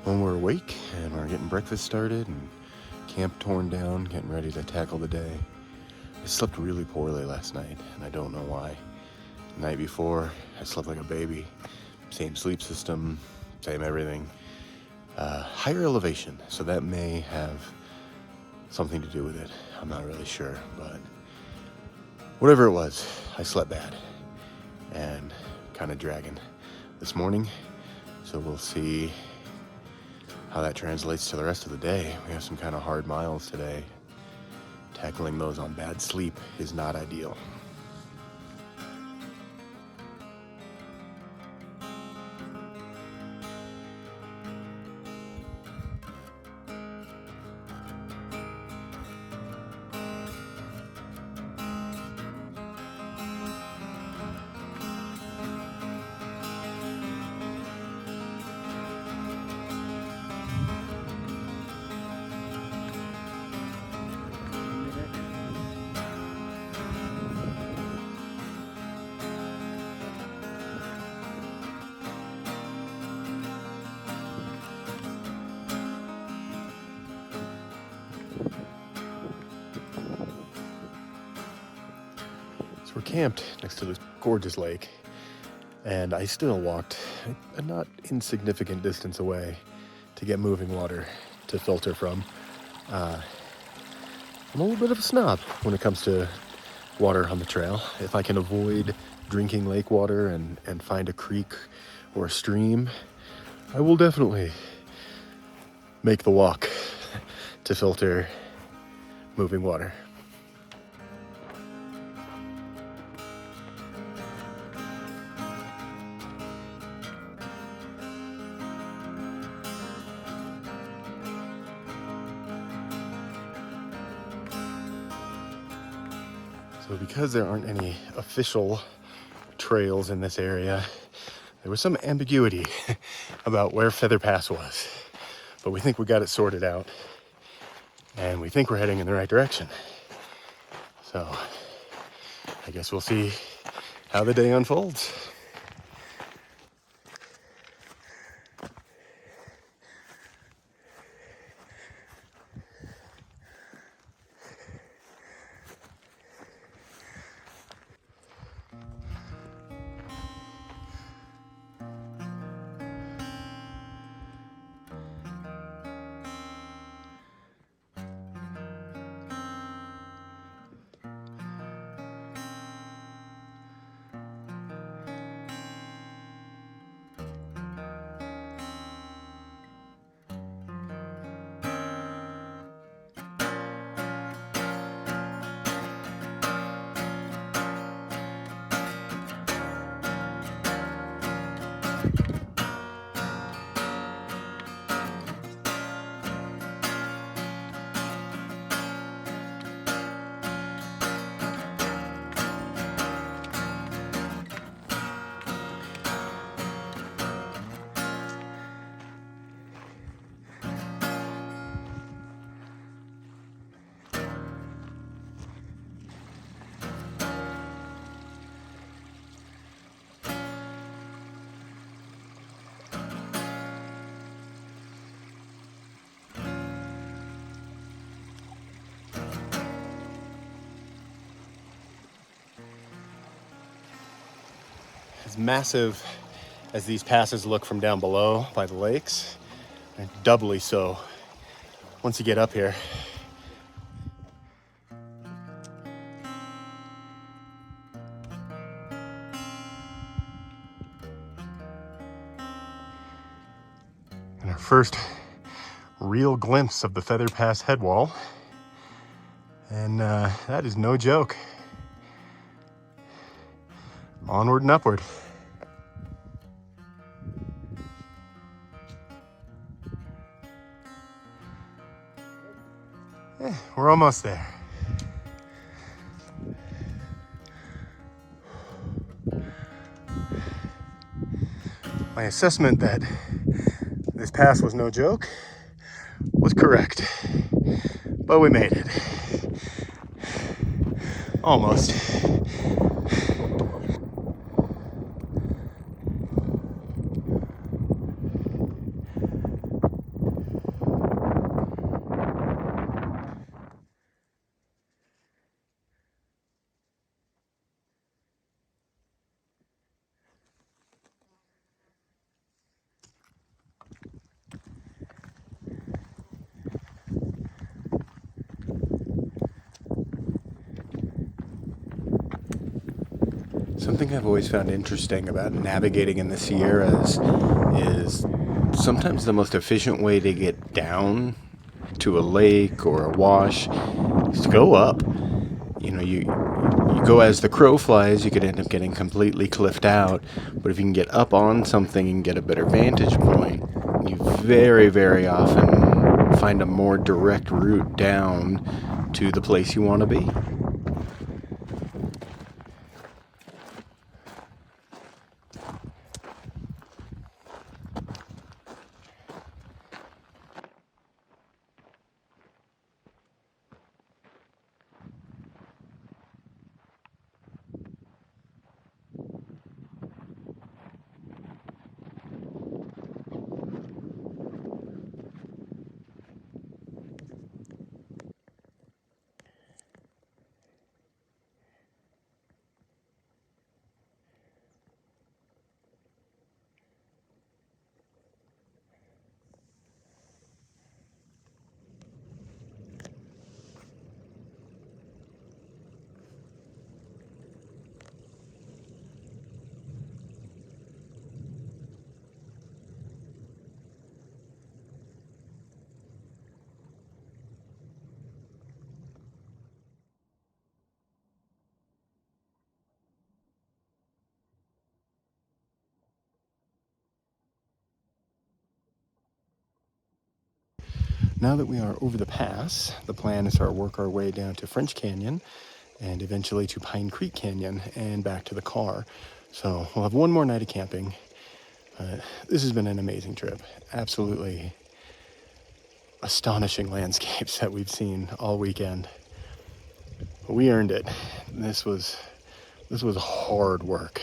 when we're awake and we're getting breakfast started and camp torn down, getting ready to tackle the day. I slept really poorly last night, and I don't know why. The night before, I slept like a baby. Same sleep system, same everything. Higher elevation, so that may have something to do with it. I'm not really sure, but whatever it was, I slept bad and kind of dragging this morning. So we'll see how that translates to the rest of the day. We have some kind of hard miles today. Tackling those on bad sleep is not ideal. We're camped next to this gorgeous lake, and I still walked a not insignificant distance away to get moving water to filter from. I'm a little bit of a snob when it comes to water on the trail. If I can avoid drinking lake water and find a creek or a stream, I will definitely make the walk to filter moving water. So because there aren't any official trails in this area, there was some ambiguity about where Feather Pass was. But we think we got it sorted out, and we think we're heading in the right direction. So I guess we'll see how the day unfolds. As massive as these passes look from down below by the lakes, they're doubly so once you get up here. And our first real glimpse of the Feather Pass headwall, and that is no joke. Onward and upward. We're almost there. My assessment that this pass was no joke was correct, but we made it. Almost. Something I've always found interesting about navigating in the Sierras is sometimes the most efficient way to get down to a lake or a wash is to go up. You go as the crow flies, you could end up getting completely cliffed out. But if you can get up on something and get a better vantage point, you very, very often find a more direct route down to the place you want to be. Now that we are over the pass, the plan is to work our way down to French Canyon and eventually to Pine Creek Canyon and back to the car. So we'll have one more night of camping. This has been an amazing trip. Absolutely astonishing landscapes that we've seen all weekend. We earned it. This was hard work.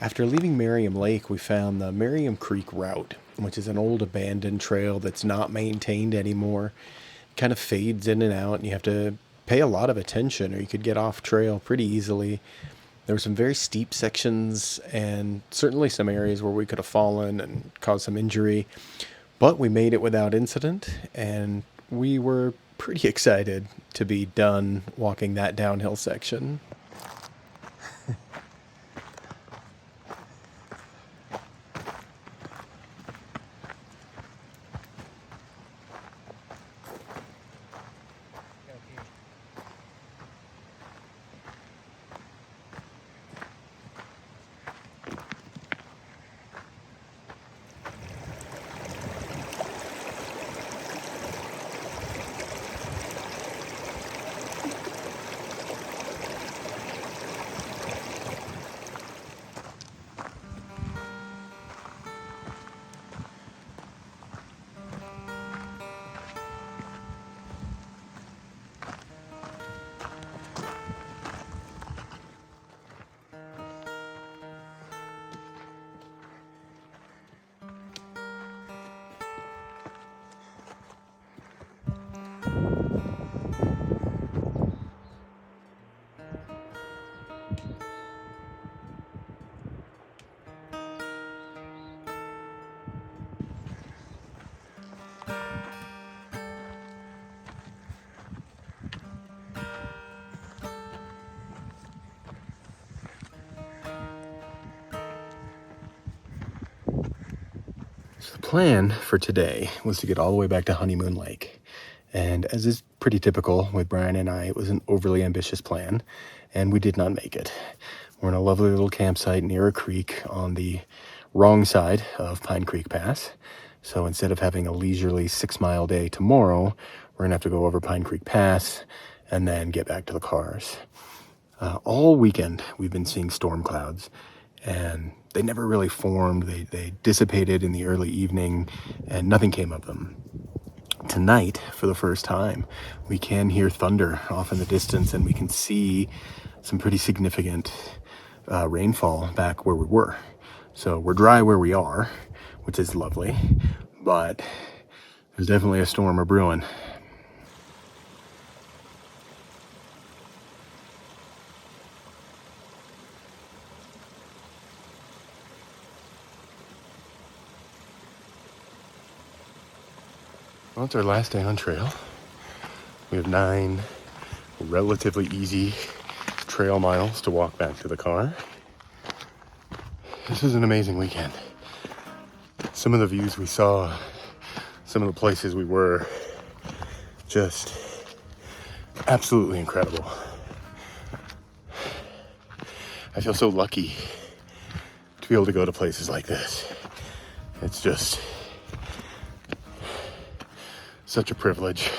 After leaving Merriam Lake, we found the Merriam Creek route, which is an old abandoned trail that's not maintained anymore. It kind of fades in and out, and you have to pay a lot of attention or you could get off trail pretty easily. There were some very steep sections and certainly some areas where we could have fallen and caused some injury, but we made it without incident, and we were pretty excited to be done walking that downhill section. The plan for today was to get all the way back to Honeymoon Lake. And as is pretty typical with Brian and I, it was an overly ambitious plan, and we did not make it. We're in a lovely little campsite near a creek on the wrong side of Pine Creek Pass. So instead of having a leisurely 6-mile day tomorrow, we're gonna have to go over Pine Creek Pass and then get back to the cars. All weekend, we've been seeing storm clouds, and they never really formed. They dissipated in the early evening, and nothing came of them. Tonight, for the first time, we can hear thunder off in the distance, and we can see some pretty significant rainfall back where we were. So we're dry where we are, which is lovely, but there's definitely a storm brewing. Well, it's our last day on trail. We have 9 relatively easy trail miles to walk back to the car. This was an amazing weekend. Some of the views we saw, some of the places we were, just absolutely incredible. I feel so lucky to be able to go to places like this. It's just such a privilege.